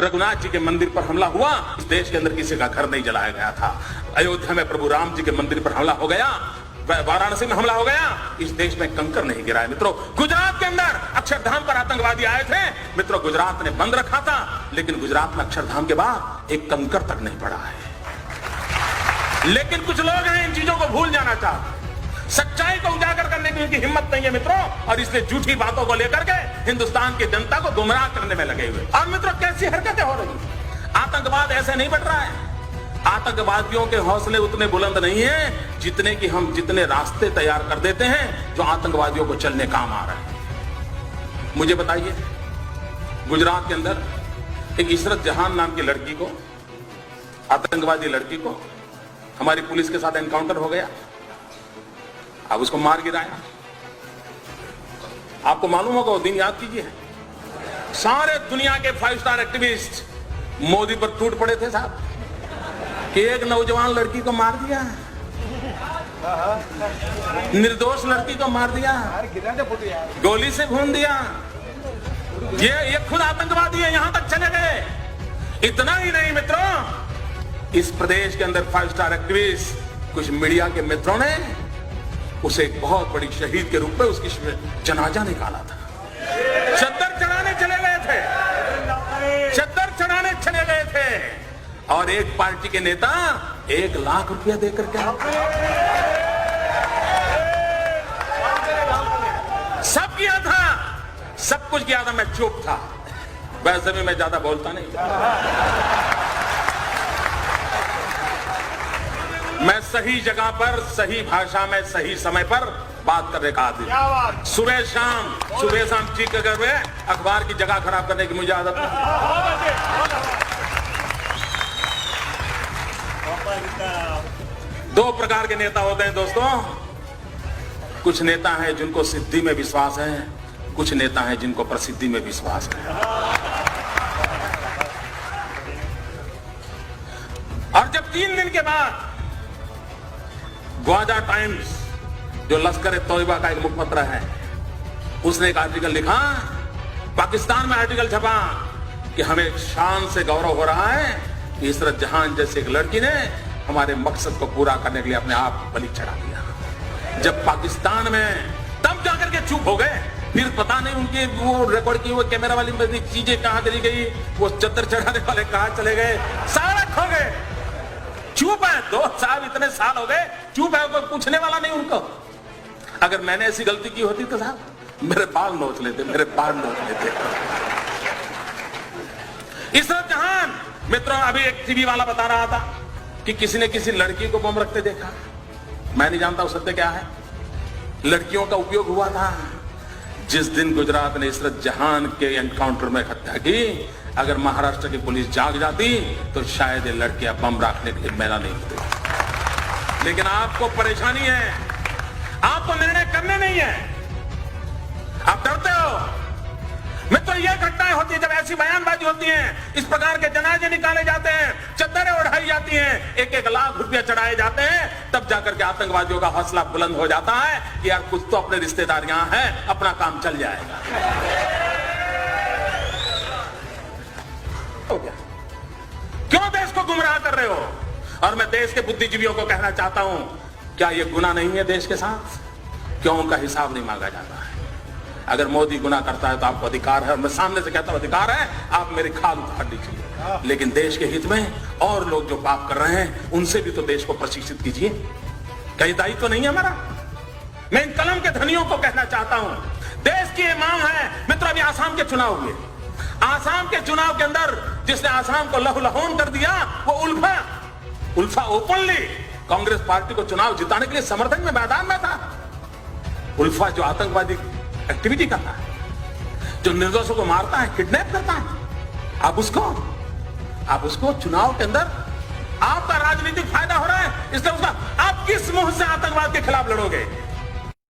रघुनाथ जी के मंदिर पर हमला हुआ, इस देश के अंदर किसी का घर नहीं जलाया गया था। अयोध्या में प्रभु राम जी के मंदिर पर हमला हो गया, वाराणसी में हमला हो गया, इस देश में कंकर नहीं गिरा है। मित्रों, गुजरात के अंदर अक्षरधाम पर आतंकवादी आए थे। मित्रों, गुजरात ने बंद रखा था, लेकिन गुजरात में अक्षरधाम के बाद एक कंकर तक नहीं पड़ा है। लेकिन कुछ लोग हैं इन चीजों को भूल जाना चाहते, सच्चाई को उजागर करने की उनकी हिम्मत नहीं है मित्रों, और इसलिए झूठी बातों को लेकर के हिंदुस्तान की जनता को गुमराह करने में लगे हुए। और मित्रों, कैसी हरकतें हो रही, आतंकवाद ऐसे नहीं बढ़ रहा है। आतंकवादियों के हौसले उतने बुलंद नहीं है जितने कि हम जितने रास्ते तैयार कर देते हैं जो आतंकवादियों को चलने काम आ रहे हैं। मुझे बताइए, गुजरात के अंदर एक इशरत जहान नाम की लड़की को, आतंकवादी लड़की को, हमारी पुलिस के साथ एनकाउंटर हो गया। अब उसको मार गिराया। आपको मालूम होगा, वो दिन याद कीजिए, सारे दुनिया के 5 स्टार एक्टिविस्ट मोदी पर टूट पड़े थे साहब कि एक नौजवान लड़की को मार दिया, निर्दोष लड़की को मार दिया, गोली से भून दिया। ये खुद आतंकवादी है, यहां तक चले गए। इतना ही नहीं मित्रों, इस प्रदेश के अंदर 5 स्टार एक्टिविस्ट, कुछ मीडिया के मित्रों ने उसे एक बहुत बड़ी शहीद के रूप में उसकी जनाजा निकाला था। चद्दर चढ़ाने चले गए थे, चद्दर चढ़ाने चले गए थे, और एक पार्टी के नेता 1 लाख रुपया देकर के सब किया था, सब कुछ किया था। मैं चुप था, वैसे भी मैं ज्यादा बोलता नहीं, मैं सही जगह पर, सही भाषा में, सही समय पर बात करने का आदमी। सुबह शाम चीख कर हुए अखबार की जगह खराब करने की मुझे आदत नहीं। 2 प्रकार के नेता होते हैं दोस्तों, कुछ नेता हैं जिनको सिद्धि में विश्वास है, कुछ नेता हैं जिनको प्रसिद्धि में विश्वास है। और जब 3 दिन के बाद ग्वाजा टाइम्स, जो लश्कर ए तोयबा का एक मुखपत्र है, उसने एक आर्टिकल लिखा, पाकिस्तान में आर्टिकल छपा कि हमें शान से गौरव हो रहा है कि इशरत जहान जैसे एक लड़की ने हमारे मकसद को पूरा करने के लिए अपने आप बलि चढ़ा दिया। जब पाकिस्तान में, तब जाकर के चुप हो गए। फिर पता नहीं उनके वो रिकॉर्ड की वो कैमरा वाली चीजें कहां चली गई, वो चद्दर चढ़ाने वाले कहां चले गए, सारा खो गए। चुप है, 2 साल, इतने साल हो गए, चुप है, कोई पूछने वाला नहीं उनको। अगर मैंने ऐसी गलती की होती तो साहब मेरे बाल नोच लेते, मेरे बाल नोच लेते। इशरत जहान, मित्रों, अभी एक टीवी वाला बता रहा था कि किसी ने किसी लड़की को बम रखते देखा। मैं नहीं जानता वो सत्य क्या है। लड़कियों का उपयोग हुआ था। जिस दिन गुजरात ने इशरत जहान के एनकाउंटर में हत्या की, अगर महाराष्ट्र की पुलिस जाग जाती तो शायद ये लड़कियां बम रखने के लिए मैला नहीं होती। लेकिन आपको परेशानी है, आपको निर्णय करने नहीं है, आप डरते हो। मित्रों, ये घटनाएं होती है जब ऐसी बयानबाजी होती है, इस प्रकार के जनाजे निकाले जाते हैं, चद्दरें उड़ाई जाती हैं, 1-1 लाख रुपया चढ़ाए जाते हैं, तब जाकर के आतंकवादियों का हौसला बुलंद हो जाता है कि यार कुछ तो अपने रिश्तेदार यहां हैं, अपना काम चल जाएगा। क्यों देश को गुमराह कर रहे हो? और मैं देश के बुद्धिजीवियों को कहना चाहता हूं, क्या यह गुनाह नहीं है देश के साथ? क्यों उनका हिसाब नहीं मांगा जाता है? अगर मोदी गुनाह करता है तो आपको अधिकार है, और मैं सामने से कहता हूं अधिकार है, आप मेरी खाल उतार लीजिए, लेकिन देश के हित में और लोग जो पाप कर रहे हैं उनसे भी तो देश को प्रशिक्षित कीजिए। कई दायित्व तो नहीं है हमारा? मैं इन कलम के धनियों को कहना चाहता हूं, देश की ये मांग है। मित्रों, अभी आसाम के चुनाव हुए, आसाम के चुनाव के अंदर जिसने आसाम को लहूलुहान कर दिया वो उल्फा ओपनली कांग्रेस पार्टी को चुनाव जिताने के लिए समर्थन में मैदान में था। उल्फा जो आतंकवादी एक्टिविटी करता है, जो निर्दोषों को मारता है, किडनैप करता है, आप उसको चुनाव के अंदर आपका राजनीतिक फायदा हो रहा है, इसलिए उसका आप किस मुंह से आतंकवाद के खिलाफ लड़ोगे?